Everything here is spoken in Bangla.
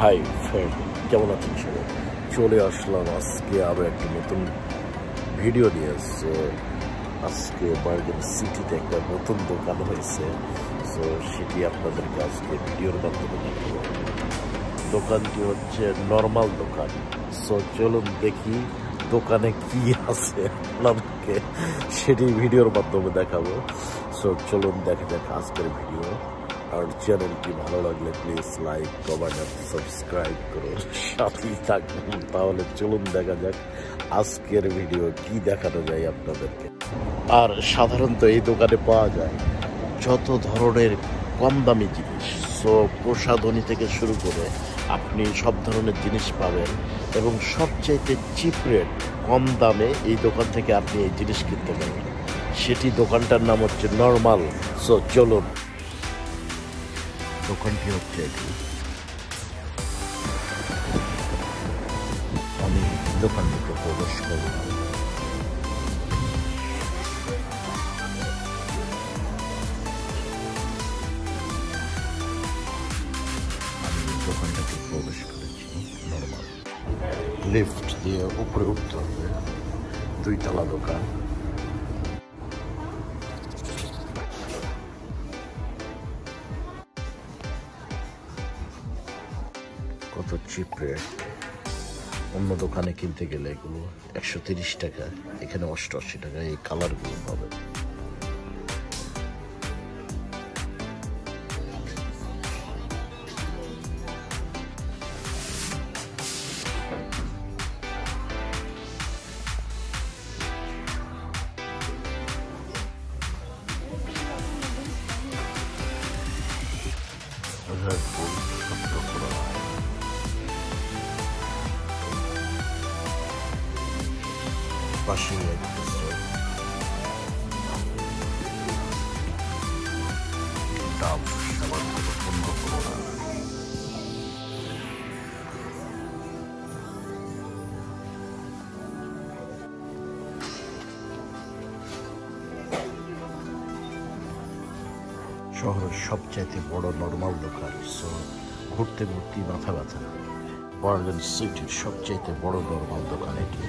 হাই ফ্রেন্ড, কেমন আছেন সবাই? চলে আসলাম আজকে আরও একটা নতুন ভিডিও নিয়ে। সো আজকে বার্গেন সিটিতে একটা নতুন দোকান হয়েছে, সো সেটি আপনাদেরকে আজকে ভিডিওর মাধ্যমে দেখাবো। দোকানটি হচ্ছে নর্মাল দোকান। সো চলুন দেখি দোকানে কি আছে, আপনাদেরকে সেটি ভিডিওর মাধ্যমে দেখাবো। সো চলুন দেখা যাক আজকের ভিডিও। আর চ্যানেলটি ভালো লাগলে প্লিজ লাইক, কমেন্ট আর সাবস্ক্রাইব করুন, সাথেই থাকবেন। তাহলে চলুন দেখা যাক আজকের ভিডিও কি দেখানো যায় আপনাদেরকে। আর সাধারণত এই দোকানে পাওয়া যায় যত ধরনের কম দামি জিনিস। সো প্রসাধনী থেকে শুরু করে আপনি সব ধরনের জিনিস পাবেন এবং সবচাইতে চিপ রেট, কম দামে এই দোকান থেকে আপনি এই জিনিস কিনতে পারবেন। সেটি দোকানটার নাম হচ্ছে নর্মাল। সো চলুন, দোকানটি হচ্ছে এটি। আমি দোকানটিতে প্রবেশ করলাম। আমি দোকানটাতে প্রবেশ করেছি নর্মাল। লিফট দিয়ে উপরে উঠতে হবে, 2 তলা দোকান। কত চিপ রেট! অন্য দোকানে কিনতে গেলে এগুলো 130 টাকা, এখানে 88 টাকা এই কালারগুলো পাবে। পাশে ডাব সাবান কোনো পণ্য করো না। শহরের সবচাইতে বড় নর্মাল দোকান। সো ঘুরতে ঘুরতে মাথা ব্যথা। বার্গেন সিটির সবচাইতে বড় নর্মাল দোকান এটি।